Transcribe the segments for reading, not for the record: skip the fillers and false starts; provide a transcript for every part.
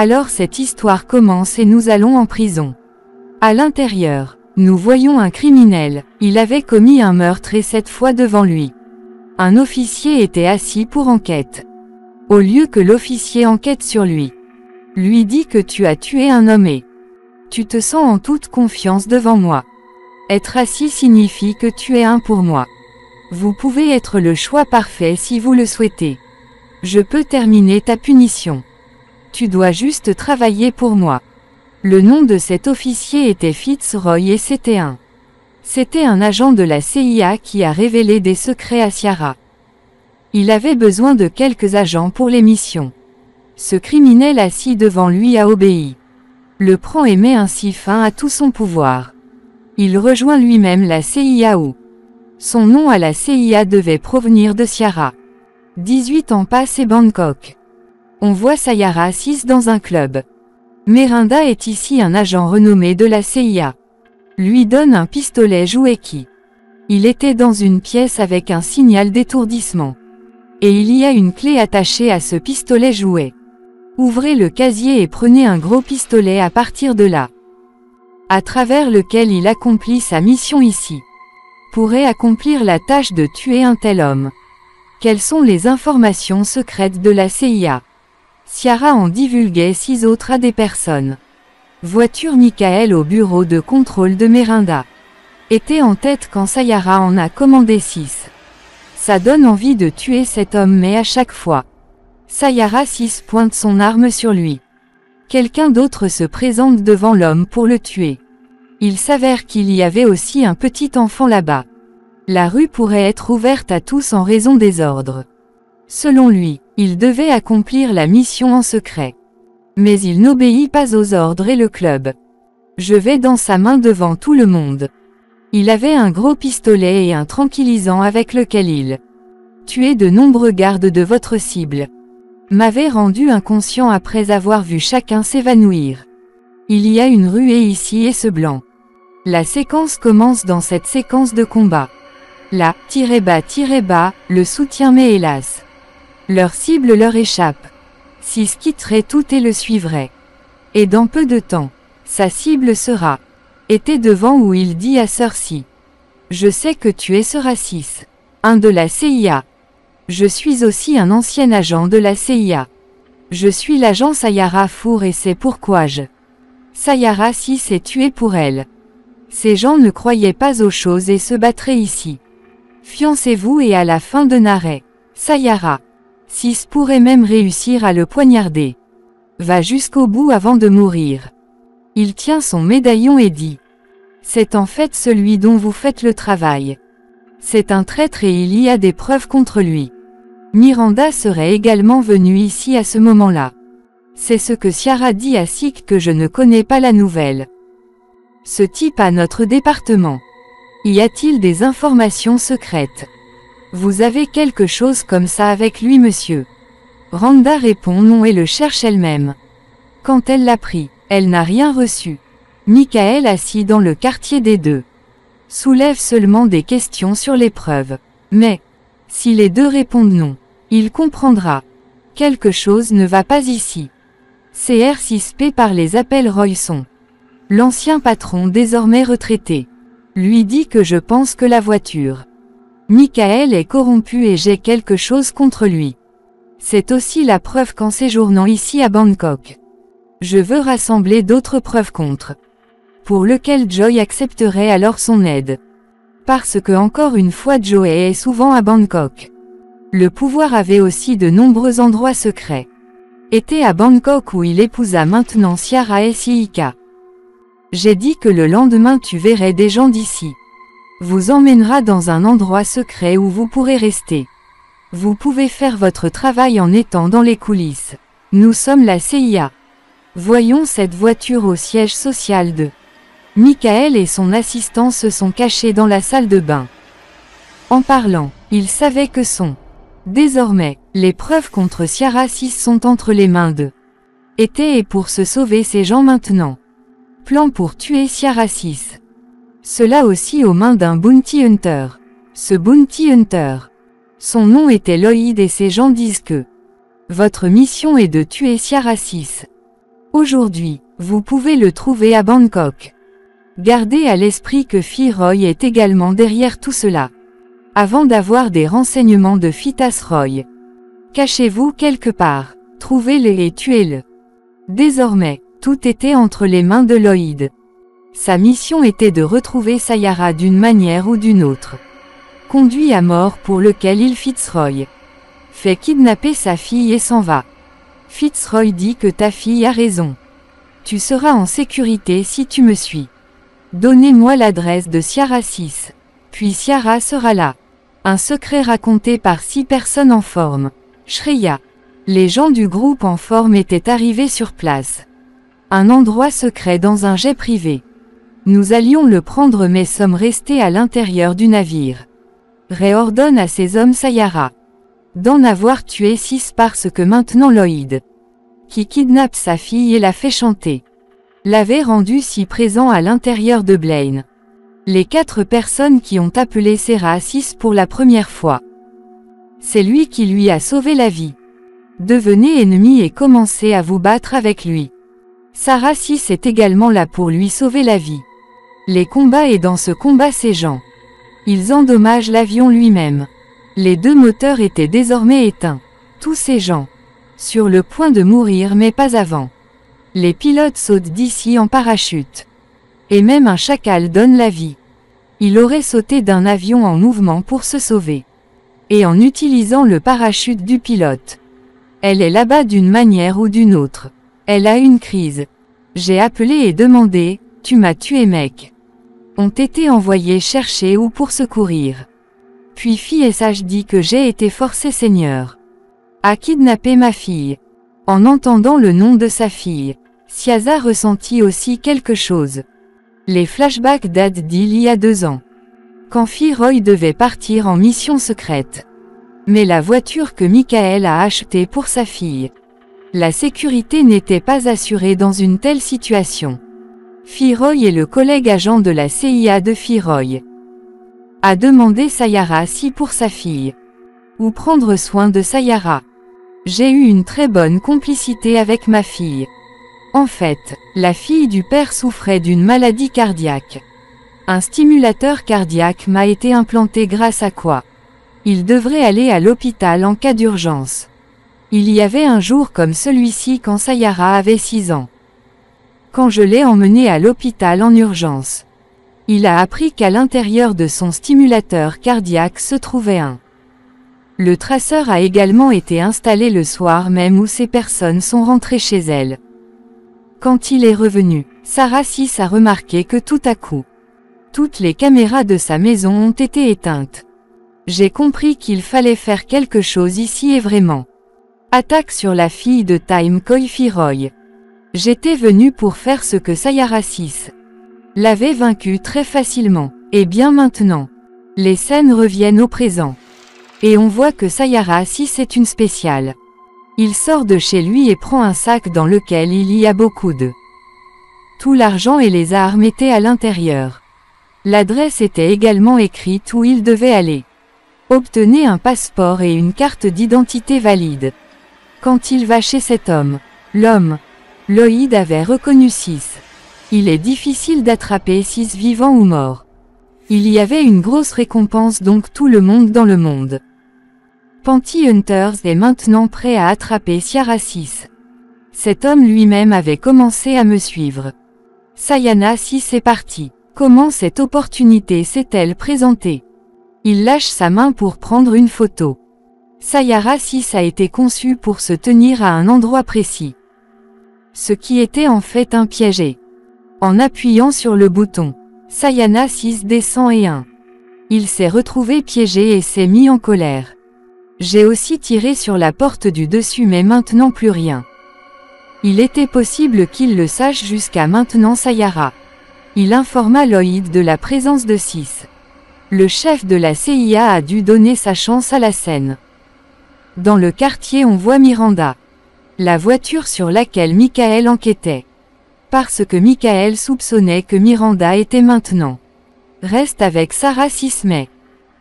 Alors cette histoire commence et nous allons en prison. À l'intérieur, nous voyons un criminel. Il avait commis un meurtre et cette fois devant lui. Un officier était assis pour enquête. Au lieu que l'officier enquête sur lui, lui dit que tu as tué un homme et tu te sens en toute confiance devant moi. Être assis signifie que tu es un pour moi. Vous pouvez être le choix parfait si vous le souhaitez. Je peux terminer ta punition. Tu dois juste travailler pour moi. Le nom de cet officier était Fitzroy et c'était un agent de la CIA qui a révélé des secrets à Ciara. Il avait besoin de quelques agents pour les missions. Ce criminel assis devant lui a obéi. Le prend et met ainsi fin à tout son pouvoir. Il rejoint lui-même la CIA où son nom à la CIA devait provenir de Ciara. 18 ans passent et Bangkok. On voit Sayara assise dans un club. Miranda est ici un agent renommé de la CIA. Lui donne un pistolet jouet qui. Il était dans une pièce avec un signal d'étourdissement. Et il y a une clé attachée à ce pistolet jouet. Ouvrez le casier et prenez un gros pistolet à partir de là. À travers lequel il accomplit sa mission ici. Pourrait accomplir la tâche de tuer un tel homme. Quelles sont les informations secrètes de la CIA? Ciara en divulguait 6 autres à des personnes. Voiture Michael au bureau de contrôle de Miranda. Était en tête quand Sayara en a commandé 6. Ça donne envie de tuer cet homme mais à chaque fois. Sayara 6 pointe son arme sur lui. Quelqu'un d'autre se présente devant l'homme pour le tuer. Il s'avère qu'il y avait aussi un petit enfant là-bas. La rue pourrait être ouverte à tous en raison des ordres. Selon lui, il devait accomplir la mission en secret. Mais il n'obéit pas aux ordres et le club. Je vais dans sa main devant tout le monde. Il avait un gros pistolet et un tranquillisant avec lequel il tuait de nombreux gardes de votre cible. M'avait rendu inconscient après avoir vu chacun s'évanouir. Il y a une ruée ici et ce blanc. La séquence commence dans cette séquence de combat. Là, tirez bas, le soutient mais hélas. Leur cible leur échappe. 6 quitterait tout et le suivrait. Et dans peu de temps, sa cible sera était devant où il dit à Cersei. Je sais que tu es ce raciste. Un de la CIA. Je suis aussi un ancien agent de la CIA. Je suis l'agent Sayara Four et c'est pourquoi Sayara 6 est tué pour elle. Ces gens ne croyaient pas aux choses et se battraient ici. Fiancez-vous et à la fin de Narey, Sayara 6 pourrait même réussir à le poignarder. Va jusqu'au bout avant de mourir. Il tient son médaillon et dit. C'est en fait celui dont vous faites le travail. C'est un traître et il y a des preuves contre lui. Miranda serait également venue ici à ce moment-là. C'est ce que Ciara dit à Sik que je ne connais pas la nouvelle. Ce type a notre département. Y a-t-il des informations secrètes? Vous avez quelque chose comme ça avec lui monsieur? Randa répond non et le cherche elle-même. Quand elle l'a pris, elle n'a rien reçu. Michael assis dans le quartier des deux. Soulève seulement des questions sur les preuves. Mais, si les deux répondent non, il comprendra. Quelque chose ne va pas ici. CR6P par les appels Royson. L'ancien patron désormais retraité. Lui dit que je pense que la voiture. Michael est corrompu et j'ai quelque chose contre lui. C'est aussi la preuve qu'en séjournant ici à Bangkok. Je veux rassembler d'autres preuves contre. Pour lequel Joy accepterait alors son aide. Parce que encore une fois Joey est souvent à Bangkok. Le pouvoir avait aussi de nombreux endroits secrets. Était à Bangkok où il épousa maintenant Ciara et Siika. J'ai dit que le lendemain tu verrais des gens d'ici. Vous emmènera dans un endroit secret où vous pourrez rester. Vous pouvez faire votre travail en étant dans les coulisses. Nous sommes la CIA. Voyons cette voiture au siège social de. Michael et son assistant se sont cachés dans la salle de bain. En parlant, ils savaient que désormais, les preuves contre Ciara 6 sont entre les mains de. Et pour se sauver ces gens maintenant. Plan pour tuer Ciara 6. Cela aussi aux mains d'un bounty hunter. Ce bounty hunter. Son nom était Lloyd et ces gens disent que. Votre mission est de tuer Ciara 6. Aujourd'hui, vous pouvez le trouver à Bangkok. Gardez à l'esprit que Phi Roy est également derrière tout cela. Avant d'avoir des renseignements de Phitas Roy, cachez-vous quelque part, trouvez-le et tuez-le. Désormais, tout était entre les mains de Lloyd. Sa mission était de retrouver Sayara d'une manière ou d'une autre. Conduit à mort pour lequel il Fitzroy fait kidnapper sa fille et s'en va. Fitzroy dit que ta fille a raison. Tu seras en sécurité si tu me suis. Donnez-moi l'adresse de Ciara 6. Puis Ciara sera là. Un secret raconté par 6 personnes en forme. Shreya. Les gens du groupe en forme étaient arrivés sur place. Un endroit secret dans un jet privé. Nous allions le prendre mais sommes restés à l'intérieur du navire. Ray ordonne à ses hommes Sayara d'en avoir tué 6 parce que maintenant Lloyd, qui kidnappe sa fille et la fait chanter, l'avait rendu si présent à l'intérieur de Blaine. Les 4 personnes qui ont appelé Sarah 6 pour la première fois. C'est lui qui lui a sauvé la vie. Devenez ennemi et commencez à vous battre avec lui. Sarah 6 est également là pour lui sauver la vie. Les combats et dans ce combat ces gens. Ils endommagent l'avion lui-même. Les 2 moteurs étaient désormais éteints. Tous ces gens. Sur le point de mourir mais pas avant. Les pilotes sautent d'ici en parachute. Et même un chacal donne la vie. Il aurait sauté d'un avion en mouvement pour se sauver. Et en utilisant le parachute du pilote. Elle est là-bas d'une manière ou d'une autre. Elle a une crise. J'ai appelé et demandé, tu m'as tué mec. Ont été envoyés chercher ou pour secourir. Puis FSH dit que j'ai été forcé Seigneur à kidnapper ma fille. En entendant le nom de sa fille, Siaza ressentit aussi quelque chose. Les flashbacks datent d'il y a 2 ans. Quand Phi Roy devait partir en mission secrète. Mais la voiture que Michael a achetée pour sa fille. La sécurité n'était pas assurée dans une telle situation. Phi Roy est le collègue agent de la CIA de Phi Roy. A demandé Sayara si pour sa fille. Ou prendre soin de Sayara. J'ai eu une très bonne complicité avec ma fille. En fait, la fille du père souffrait d'une maladie cardiaque. Un stimulateur cardiaque m'a été implanté grâce à quoi il devrait aller à l'hôpital en cas d'urgence. Il y avait un jour comme celui-ci quand Sayara avait 6 ans. Quand je l'ai emmené à l'hôpital en urgence. Il a appris qu'à l'intérieur de son stimulateur cardiaque se trouvait un. Le traceur a également été installé le soir même où ces personnes sont rentrées chez elles. Quand il est revenu, Sarah 6 a remarqué que tout à coup, toutes les caméras de sa maison ont été éteintes. J'ai compris qu'il fallait faire quelque chose ici et vraiment. Attaque sur la fille de Time Koi Phi Roy. J'étais venu pour faire ce que Sayara 6 l'avait vaincu très facilement. Et bien maintenant, les scènes reviennent au présent. Et on voit que Sayara 6 est une spéciale. Il sort de chez lui et prend un sac dans lequel il y a beaucoup de. Tout l'argent et les armes étaient à l'intérieur. L'adresse était également écrite où il devait aller. Obtenez un passeport et une carte d'identité valide. Quand il va chez cet homme, l'homme, Lloyd avait reconnu 6. Il est difficile d'attraper 6 vivants ou morts. Il y avait une grosse récompense donc tout le monde dans le monde. Panty Hunters est maintenant prêt à attraper Ciara 6. Cet homme lui-même avait commencé à me suivre. Sayana 6 est parti. Comment cette opportunité s'est-elle présentée? Il lâche sa main pour prendre une photo. Sayara 6 a été conçu pour se tenir à un endroit précis. Ce qui était en fait un piégé. En appuyant sur le bouton, Sayana 6 descend et 1. Il s'est retrouvé piégé et s'est mis en colère. J'ai aussi tiré sur la porte du dessus mais maintenant plus rien. Il était possible qu'il le sache jusqu'à maintenant Sayara. Il informa Lloyd de la présence de 6. Le chef de la CIA a dû donner sa chance à la scène. Dans le quartier on voit Miranda. La voiture sur laquelle Michael enquêtait. Parce que Michael soupçonnait que Miranda était maintenant. Reste avec Sarah 6 mai.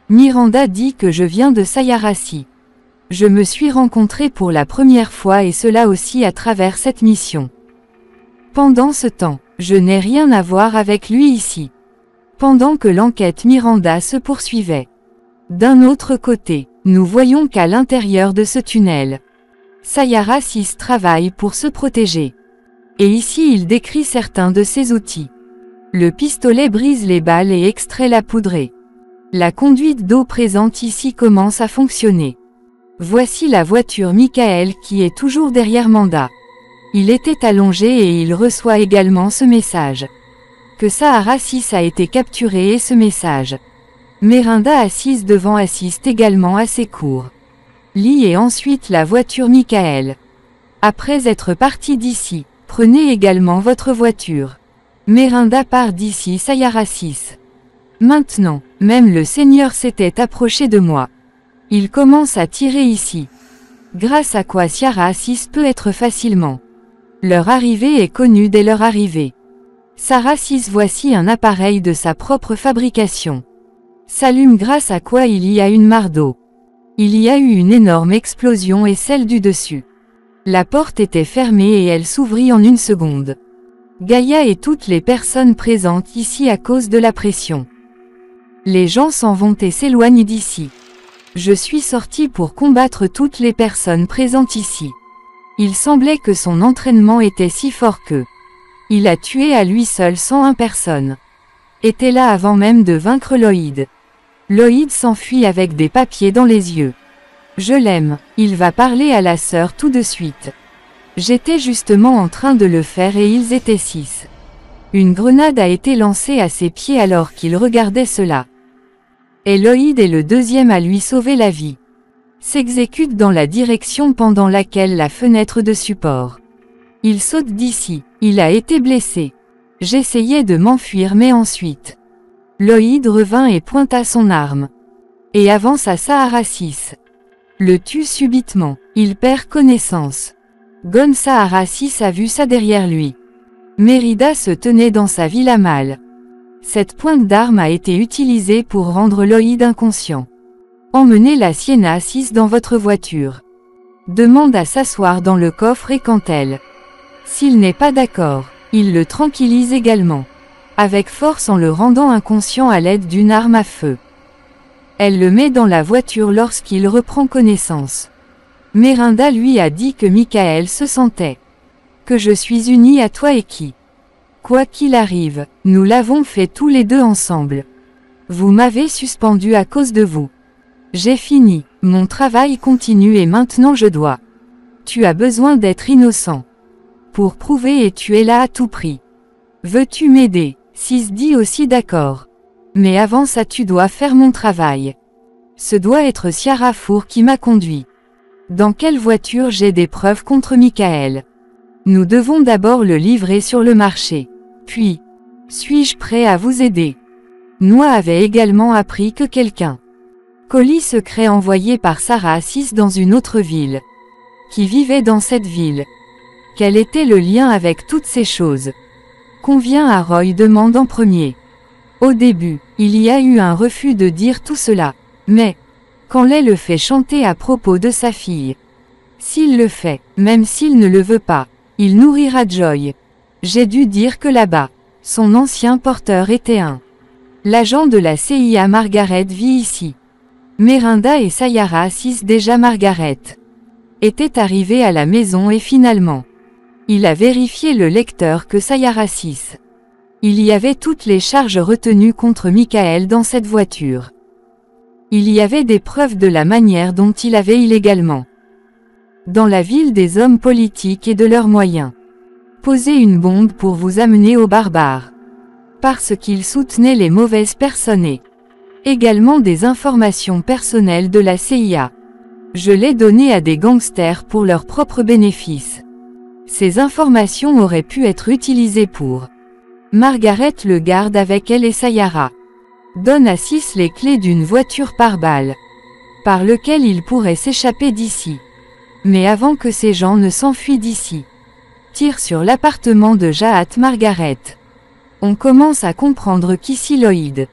Miranda dit que je viens de Sayarasi. Je me suis rencontré pour la première fois et cela aussi à travers cette mission. Pendant ce temps, je n'ai rien à voir avec lui ici. Pendant que l'enquête Miranda se poursuivait. D'un autre côté, nous voyons qu'à l'intérieur de ce tunnel, Sayara 6 travaille pour se protéger. Et ici il décrit certains de ses outils. Le pistolet brise les balles et extrait la poudrée. La conduite d'eau présente ici commence à fonctionner. Voici la voiture Michael qui est toujours derrière Manda. Il était allongé et il reçoit également ce message. Que Sahara 6 a été capturé et ce message. Miranda assise devant assiste également à ses cours. Lee et ensuite la voiture Michael. Après être parti d'ici, prenez également votre voiture. Miranda part d'ici Sayara 6. Maintenant, même le Seigneur s'était approché de moi. Il commence à tirer ici. Grâce à quoi Sayara 6 peut être facilement. Leur arrivée est connue dès leur arrivée. Sayara 6 voici un appareil de sa propre fabrication. S'allume grâce à quoi il y a une mare d'eau. Il y a eu une énorme explosion et celle du dessus. La porte était fermée et elle s'ouvrit en une seconde. Gaïa et toutes les personnes présentes ici à cause de la pression. Les gens s'en vont et s'éloignent d'ici. Je suis sorti pour combattre toutes les personnes présentes ici. Il semblait que son entraînement était si fort que il a tué à lui seul 101 personnes. Était là avant même de vaincre Lloyd. Lloyd s'enfuit avec des papiers dans les yeux. Je l'aime, il va parler à la sœur tout de suite. J'étais justement en train de le faire et ils étaient 6. Une grenade a été lancée à ses pieds alors qu'il regardait cela. Et Lloyd est le deuxième à lui sauver la vie. S'exécute dans la direction pendant laquelle la fenêtre de support. Il saute d'ici, il a été blessé. J'essayais de m'enfuir mais ensuite. Lloyd revint et pointa son arme. Et avance à Sahara 6. Le tue subitement, il perd connaissance. Gon Sahara 6 a vu ça derrière lui. Mérida se tenait dans sa villa mâle. Cette pointe d'arme a été utilisée pour rendre Lloyd inconscient. Emmenez la Sienna 6 dans votre voiture. Demande à s'asseoir dans le coffre et quand elle. S'il n'est pas d'accord, il le tranquillise également. Avec force en le rendant inconscient à l'aide d'une arme à feu. Elle le met dans la voiture lorsqu'il reprend connaissance. Miranda lui a dit que Michael se sentait. Que je suis unie à toi et qui. Quoi qu'il arrive, nous l'avons fait tous les deux ensemble. Vous m'avez suspendu à cause de vous. J'ai fini, mon travail continue et maintenant je dois. Tu as besoin d'être innocent. Pour prouver et tu es là à tout prix. Veux-tu m'aider? 6 dit aussi d'accord. Mais avant ça tu dois faire mon travail. Ce doit être Ciara Four qui m'a conduit. Dans quelle voiture j'ai des preuves contre Michael? Nous devons d'abord le livrer sur le marché. Puis, suis-je prêt à vous aider? Noah avait également appris que quelqu'un. Colis secret envoyé par Sarah 6 dans une autre ville. Qui vivait dans cette ville. Quel était le lien avec toutes ces choses? Convient à Roy demande en premier. Au début, il y a eu un refus de dire tout cela. Mais, quand Lay le fait chanter à propos de sa fille. S'il le fait, même s'il ne le veut pas, il nourrira Joy. J'ai dû dire que là-bas, son ancien porteur était un. L'agent de la CIA Margaret vit ici. Merinda et Sayara 6 déjà Margaret. Étaient arrivés à la maison et finalement. Il a vérifié le lecteur que Sayara 6. Il y avait toutes les charges retenues contre Michael dans cette voiture. Il y avait des preuves de la manière dont il avait illégalement. Dans la ville des hommes politiques et de leurs moyens. Poser une bombe pour vous amener aux barbares. Parce qu'il soutenait les mauvaises personnes et également des informations personnelles de la CIA. Je l'ai donné à des gangsters pour leurs propres bénéfices. Ces informations auraient pu être utilisées pour. Margaret le garde avec elle et Sayara. Donne à 6 les clés d'une voiture par balle. Par lequel il pourrait s'échapper d'ici. Mais avant que ces gens ne s'enfuient d'ici. Tire sur l'appartement de Jahat Margaret. On commence à comprendre qu'ici Lloyd.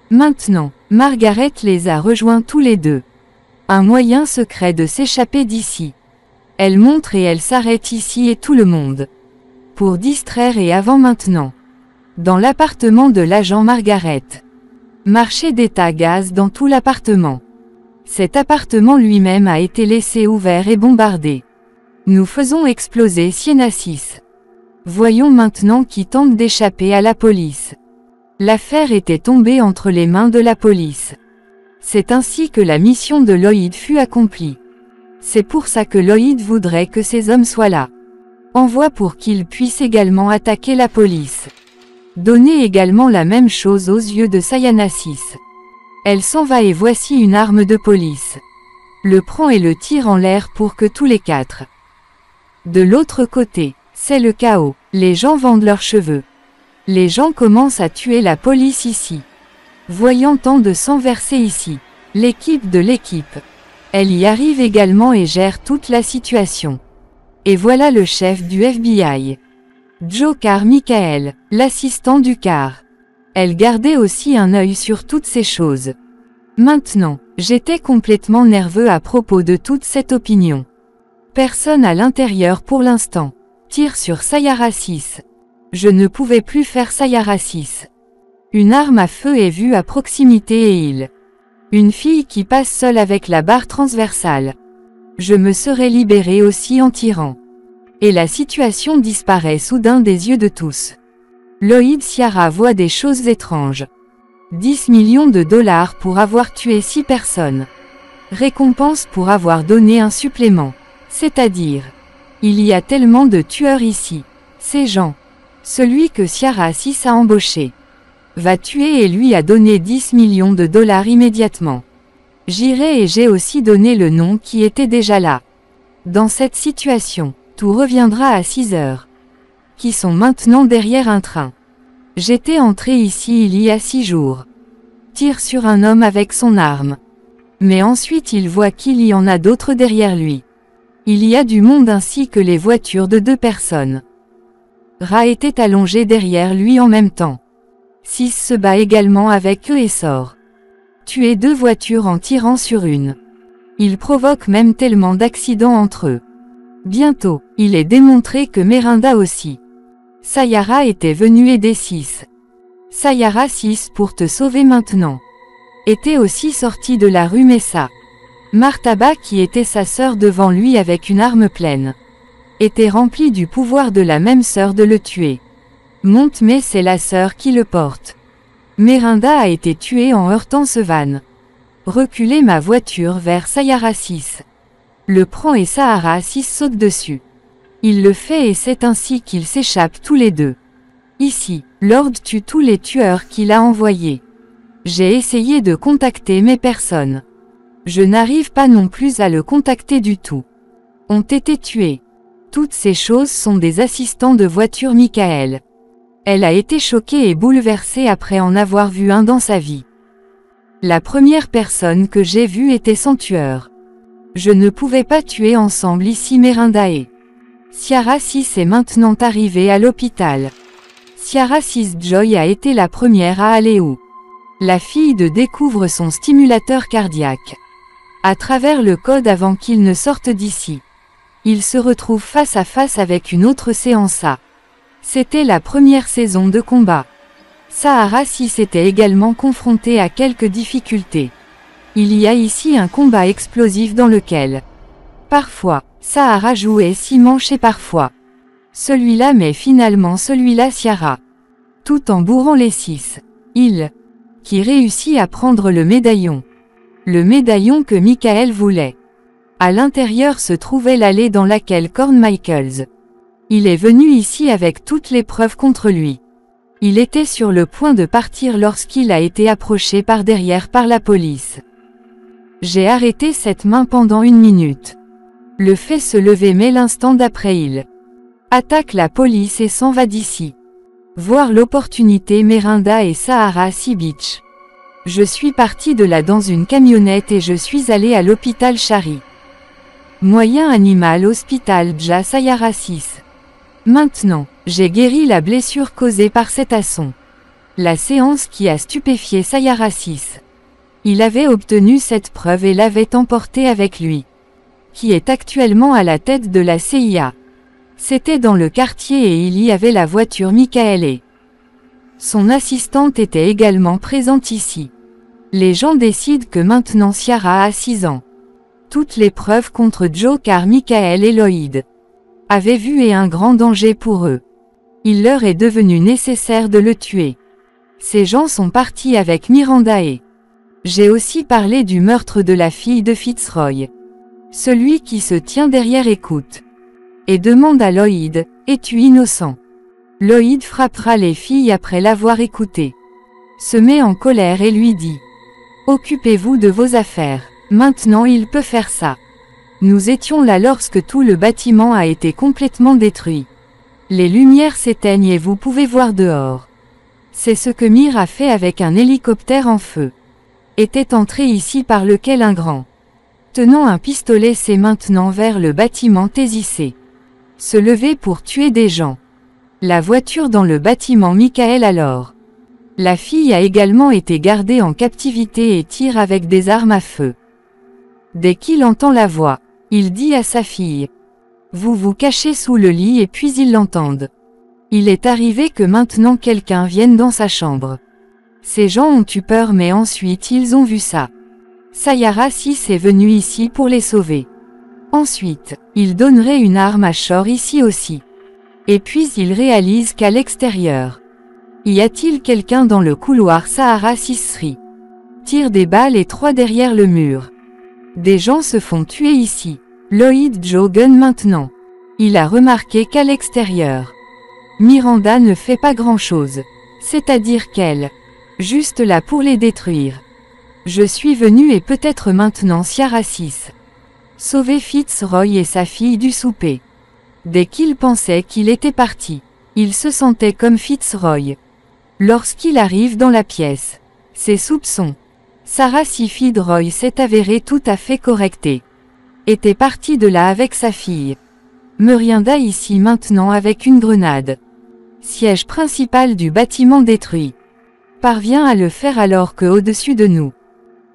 Maintenant, Margaret les a rejoints tous les deux. Un moyen secret de s'échapper d'ici. Elle montre et elle s'arrête ici et tout le monde. Pour distraire et avant maintenant. Dans l'appartement de l'agent Margaret. Marché d'état gaz dans tout l'appartement. Cet appartement lui-même a été laissé ouvert et bombardé. Nous faisons exploser Sienna 6. Voyons maintenant qui tente d'échapper à la police. L'affaire était tombée entre les mains de la police. C'est ainsi que la mission de Lloyd fut accomplie. C'est pour ça que Lloyd voudrait que ces hommes soient là. Envoie pour qu'ils puissent également attaquer la police. Donnez également la même chose aux yeux de Sayana 6. Elle s'en va et voici une arme de police. Le prend et le tire en l'air pour que tous les quatre. De l'autre côté, c'est le chaos. Les gens vendent leurs cheveux. Les gens commencent à tuer la police ici. Voyant tant de sang versé ici. L'équipe de l'équipe. Elle y arrive également et gère toute la situation. Et voilà le chef du FBI. Joe Carmichael, l'assistant du car. Elle gardait aussi un œil sur toutes ces choses. Maintenant, j'étais complètement nerveux à propos de toute cette opinion. Personne à l'intérieur pour l'instant. Tire sur Sayara 6. Je ne pouvais plus faire Sayara 6. Une arme à feu est vue à proximité et il. Une fille qui passe seule avec la barre transversale. Je me serais libéré aussi en tirant. Et la situation disparaît soudain des yeux de tous. Lloyd Ciara voit des choses étranges. 10 millions de dollars pour avoir tué 6 personnes. Récompense pour avoir donné un supplément. C'est-à-dire, il y a tellement de tueurs ici. Ces gens. Celui que Ciara 6 a embauché. Va tuer et lui a donné 10 millions de dollars immédiatement. J'irai et j'ai aussi donné le nom qui était déjà là. Dans cette situation, tout reviendra à 6 heures. Qui sont maintenant derrière un train. J'étais entré ici il y a 6 jours. Tire sur un homme avec son arme. Mais ensuite il voit qu'il y en a d'autres derrière lui. Il y a du monde ainsi que les voitures de 2 personnes. Ra était allongé derrière lui en même temps. 6 se bat également avec eux et sort. Tuer 2 voitures en tirant sur une. Il provoque même tellement d'accidents entre eux. Bientôt, il est démontré que Merinda aussi. Sayara était venue aider 6. Sayara 6 pour te sauver maintenant. Était aussi sorti de la rue Messa. Martaba qui était sa sœur devant lui avec une arme pleine. Était remplie du pouvoir de la même sœur de le tuer. Monte mais c'est la sœur qui le porte. Merinda a été tuée en heurtant ce van. Reculez ma voiture vers Sayara 6. Le prend et Sahara 6 saute dessus. Il le fait et c'est ainsi qu'ils s'échappent tous les deux. Ici, Lord tue tous les tueurs qu'il a envoyés. J'ai essayé de contacter mais personne. Je n'arrive pas non plus à le contacter du tout. Ont été tués. Toutes ces choses sont des assistants de voiture Michael. Elle a été choquée et bouleversée après en avoir vu un dans sa vie. La première personne que j'ai vue était son tueur. Je ne pouvais pas tuer ensemble ici Merinda et Ciara 6 est maintenant arrivée à l'hôpital. Ciara 6 Joy a été la première à aller où la fille de découvre son stimulateur cardiaque. À travers le code avant qu'il ne sorte d'ici. Il se retrouve face à face avec une autre séance A. C'était la première saison de combat. Sahara 6 était également confronté à quelques difficultés. Il y a ici un combat explosif dans lequel, parfois, Sahara jouait 6 manches et parfois, celui-là mais finalement celui-là Ciara. Tout en bourrant les 6. Il, qui réussit à prendre le médaillon. Le médaillon que Michael voulait. À l'intérieur se trouvait l'allée dans laquelle Korn Michaels. Il est venu ici avec toutes les preuves contre lui. Il était sur le point de partir lorsqu'il a été approché par derrière par la police. J'ai arrêté cette main pendant 1 minute. Le fait se lever mais l'instant d'après il attaque la police et s'en va d'ici. Voir l'opportunité Merinda et Sahara Sea Beach. Je suis parti de là dans une camionnette et je suis allé à l'hôpital Shari. Moyen animal hospital Dja Sayara 6. Maintenant, j'ai guéri la blessure causée par cet asson. La séance qui a stupéfié Sayara 6. Il avait obtenu cette preuve et l'avait emporté avec lui. Qui est actuellement à la tête de la CIA. C'était dans le quartier et il y avait la voiture Michael et son assistante était également présente ici. Les gens décident que maintenant Ciara a 6 ans. Toutes les preuves contre Joe car Michael et Lloyd avaient vu et un grand danger pour eux. Il leur est devenu nécessaire de le tuer. Ces gens sont partis avec Miranda et j'ai aussi parlé du meurtre de la fille de Fitzroy. Celui qui se tient derrière écoute et demande à Lloyd, es-tu innocent? Lloyd frappera les filles après l'avoir écouté. Se met en colère et lui dit, occupez-vous de vos affaires, maintenant il peut faire ça. Nous étions là lorsque tout le bâtiment a été complètement détruit. Les lumières s'éteignent et vous pouvez voir dehors. C'est ce que Mir a fait avec un hélicoptère en feu. Était entré ici par lequel un grand tenant un pistolet s'est maintenant vers le bâtiment Tésissé. Se lever pour tuer des gens. La voiture dans le bâtiment Michael alors. La fille a également été gardée en captivité et tire avec des armes à feu. Dès qu'il entend la voix, il dit à sa fille, vous vous cachez sous le lit et puis ils l'entendent. Il est arrivé que maintenant quelqu'un vienne dans sa chambre. Ces gens ont eu peur mais ensuite ils ont vu ça. Sayara 6 est venu ici pour les sauver. Ensuite, il donnerait une arme à Shore ici aussi. Et puis il réalise qu'à l'extérieur, y a-t-il quelqu'un dans le couloir Sahara 6 tire des balles et 3 derrière le mur. Des gens se font tuer ici. Lloyd Joe gun maintenant. Il a remarqué qu'à l'extérieur, Miranda ne fait pas grand-chose. C'est-à-dire qu'elle, juste là pour les détruire. Je suis venu et peut-être maintenant Ciara 6. Sauver Fitzroy et sa fille du souper. Dès qu'il pensait qu'il était parti, il se sentait comme Fitzroy. Lorsqu'il arrive dans la pièce, ses soupçons. Sarah Fitzroy s'est avéré tout à fait correcté. Était parti de là avec sa fille. Miranda ici maintenant avec une grenade. Siège principal du bâtiment détruit. Parvient à le faire alors que au-dessus de nous.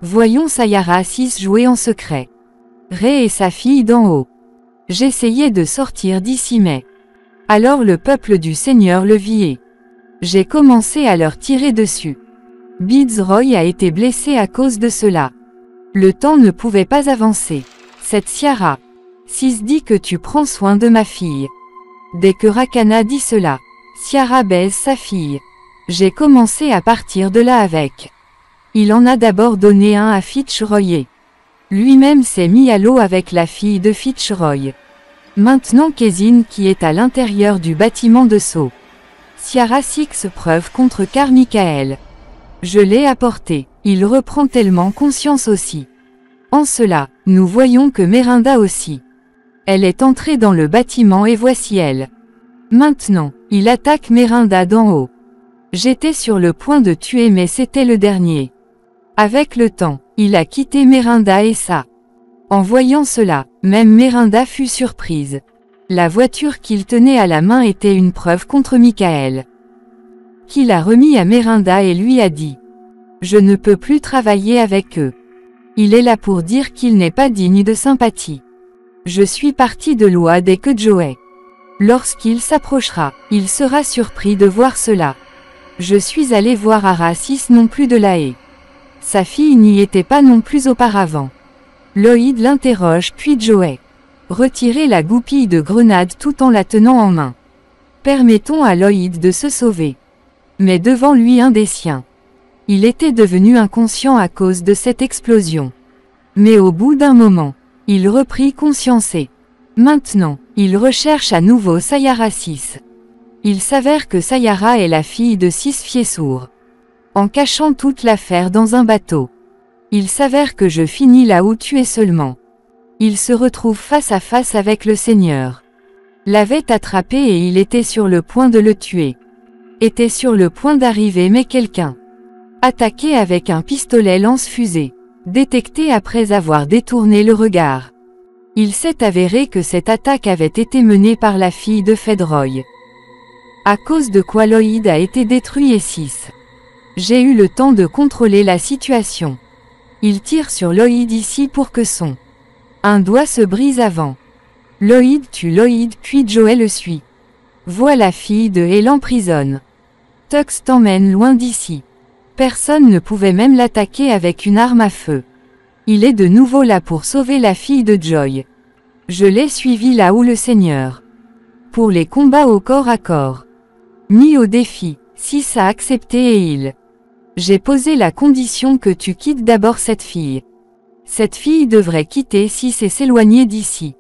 Voyons Sayara 6 jouer en secret. Ray et sa fille d'en haut. J'essayais de sortir d'ici mais alors le peuple du Seigneur le vit et j'ai commencé à leur tirer dessus. Fitzroy a été blessé à cause de cela. Le temps ne pouvait pas avancer. Cette Ciara 6 dit que tu prends soin de ma fille. Dès que Rakana dit cela, Ciara baise sa fille. J'ai commencé à partir de là avec. Il en a d'abord donné un à Fitzroy. Lui-même s'est mis à l'eau avec la fille de Fitzroy. Maintenant Kezin qui est à l'intérieur du bâtiment de saut. Ciara 6 preuve contre Michael. Je l'ai apporté. Il reprend tellement conscience aussi. En cela, nous voyons que Miranda aussi. Elle est entrée dans le bâtiment et voici elle. Maintenant, il attaque Miranda d'en haut. J'étais sur le point de tuer mais c'était le dernier. Avec le temps, il a quitté Miranda et ça. En voyant cela, même Miranda fut surprise. La voiture qu'il tenait à la main était une preuve contre Michael. Qu'il a remis à Miranda et lui a dit. Je ne peux plus travailler avec eux. Il est là pour dire qu'il n'est pas digne de sympathie. Je suis parti de loi dès que Joey. Lorsqu'il s'approchera, il sera surpris de voir cela. Je suis allé voir Arasis non plus de la haie. Sa fille n'y était pas non plus auparavant. Lloyd l'interroge puis Joey. Retirez la goupille de grenade tout en la tenant en main. Permettons à Lloyd de se sauver. Mais devant lui un des siens. Il était devenu inconscient à cause de cette explosion. Mais au bout d'un moment, il reprit conscience et maintenant, il recherche à nouveau Sayara 6. Il s'avère que Sayara est la fille de 6 Fiessour. En cachant toute l'affaire dans un bateau. Il s'avère que je finis là où tu es seulement. Il se retrouve face à face avec le Seigneur. L'avait attrapé et il était sur le point de le tuer. Était sur le point d'arriver mais quelqu'un. Attaqué avec un pistolet lance-fusée. Détecté après avoir détourné le regard. Il s'est avéré que cette attaque avait été menée par la fille de Fitzroy. À cause de quoi Lloyd a été détruit et 6. J'ai eu le temps de contrôler la situation. Il tire sur Lloyd ici pour que son un doigt se brise avant. Lloyd tue Lloyd puis Joey le suit. Voit la fille de et l'emprisonne. Tux t'emmène loin d'ici. Personne ne pouvait même l'attaquer avec une arme à feu. Il est de nouveau là pour sauver la fille de Joy. Je l'ai suivi là où le Seigneur. Pour les combats au corps à corps. Mis au défi, Sis a accepté et il. J'ai posé la condition que tu quittes d'abord cette fille. Cette fille devrait quitter Sis et s'éloigner d'ici.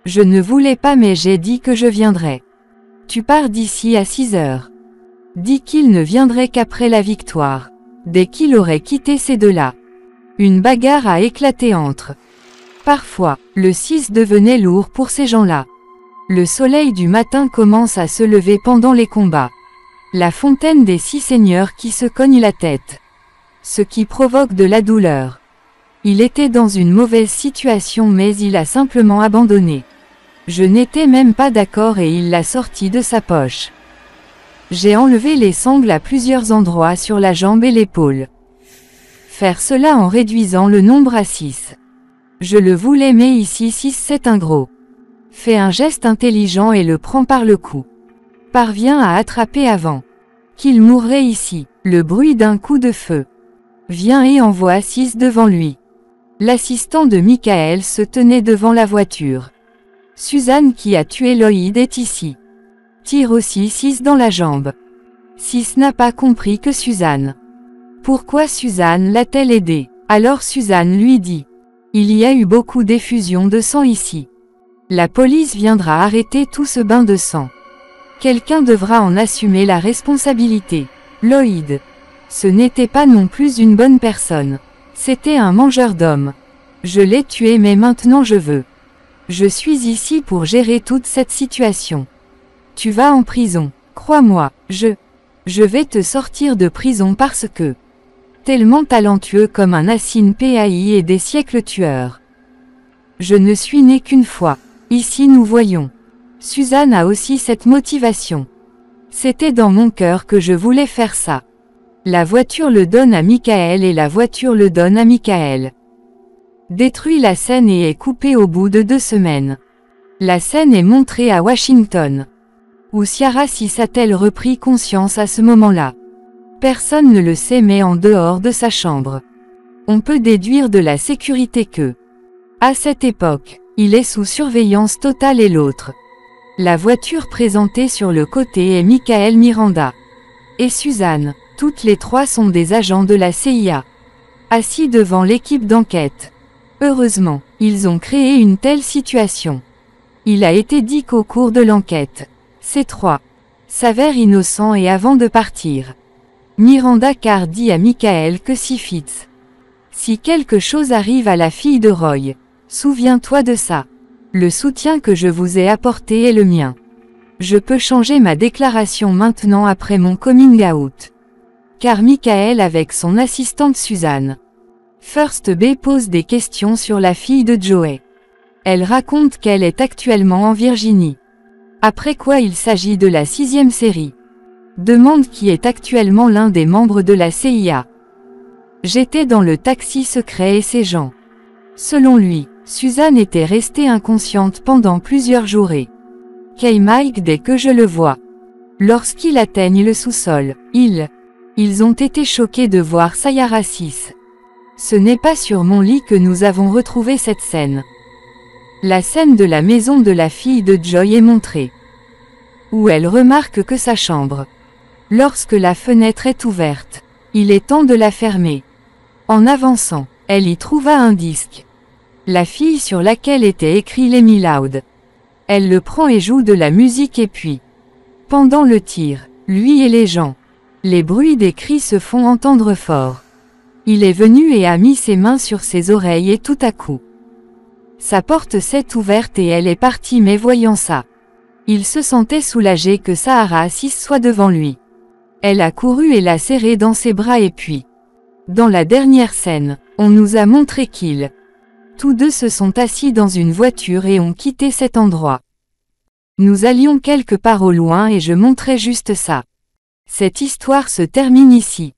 Je ne voulais pas mais j'ai dit que je viendrais. Tu pars d'ici à 6 heures. Dis qu'il ne viendrait qu'après la victoire. Dès qu'il aurait quitté ces deux-là. Une bagarre a éclaté entre. Parfois, le 6 devenait lourd pour ces gens-là. Le soleil du matin commence à se lever pendant les combats. La fontaine des 6 seigneurs qui se cognent la tête. Ce qui provoque de la douleur. Il était dans une mauvaise situation mais il a simplement abandonné. Je n'étais même pas d'accord et il l'a sorti de sa poche. J'ai enlevé les sangles à plusieurs endroits sur la jambe et l'épaule. Faire cela en réduisant le nombre à 6. Je le voulais mais ici 6 c'est un gros. Fais un geste intelligent et le prends par le cou. Parviens à attraper avant qu'il mourrait ici, le bruit d'un coup de feu. Viens et envoie 6 devant lui. L'assistant de Michael se tenait devant la voiture. Suzanne qui a tué Lloyd est ici. Tire aussi 6 dans la jambe. 6 n'a pas compris que Suzanne. Pourquoi Suzanne l'a-t-elle aidé? Alors Suzanne lui dit. Il y a eu beaucoup d'effusion de sang ici. La police viendra arrêter tout ce bain de sang. Quelqu'un devra en assumer la responsabilité. Lloyd. Ce n'était pas non plus une bonne personne. C'était un mangeur d'hommes. Je l'ai tué mais maintenant je veux. Je suis ici pour gérer toute cette situation. Tu vas en prison, crois-moi, je vais te sortir de prison parce que... Tellement talentueux comme un Asin Pai et des siècles tueurs. Je ne suis né qu'une fois. Ici nous voyons. Suzanne a aussi cette motivation. C'était dans mon cœur que je voulais faire ça. La voiture le donne à Michael et la voiture le donne à Michael. Détruit la scène et est coupée au bout de 2 semaines. La scène est montrée à Washington. Où Ciara Sis a-t-elle repris conscience à ce moment-là? Personne ne le sait mais en dehors de sa chambre. On peut déduire de la sécurité que, à cette époque, il est sous surveillance totale et l'autre. La voiture présentée sur le côté est Michael Miranda. Et Suzanne, toutes les 3 sont des agents de la CIA. Assis devant l'équipe d'enquête. Heureusement, ils ont créé une telle situation. Il a été dit qu'au cours de l'enquête, ces 3 s'avèrent innocents et avant de partir. Miranda Carr dit à Michael que si quelque chose arrive à la fille de Roy, souviens-toi de ça. Le soutien que je vous ai apporté est le mien. Je peux changer ma déclaration maintenant après mon coming out. Car Michael avec son assistante Suzanne. First B pose des questions sur la fille de Joey. Elle raconte qu'elle est actuellement en Virginie. Après quoi il s'agit de la 6e série. Demande qui est actuellement l'un des membres de la CIA. J'étais dans le taxi secret et ces gens. Selon lui, Suzanne était restée inconsciente pendant plusieurs jours et K-Mike dès que je le vois. Lorsqu'il atteigne le sous-sol, ils ont été choqués de voir Ciara Sis. Ce n'est pas sur mon lit que nous avons retrouvé cette scène. La scène de la maison de la fille de Joy est montrée. Où elle remarque que sa chambre. Lorsque la fenêtre est ouverte, il est temps de la fermer. En avançant, elle y trouva un disque. La fille sur laquelle était écrit Lemmy Loud. Elle le prend et joue de la musique et puis, pendant le tir, lui et les gens, les bruits des cris se font entendre fort. Il est venu et a mis ses mains sur ses oreilles et tout à coup, sa porte s'est ouverte et elle est partie mais voyant ça, il se sentait soulagé que Ciara Sis soit devant lui. Elle a couru et l'a serré dans ses bras et puis, dans la dernière scène, on nous a montré qu'ils tous deux se sont assis dans une voiture et ont quitté cet endroit. Nous allions quelque part au loin et je montrais juste ça. Cette histoire se termine ici.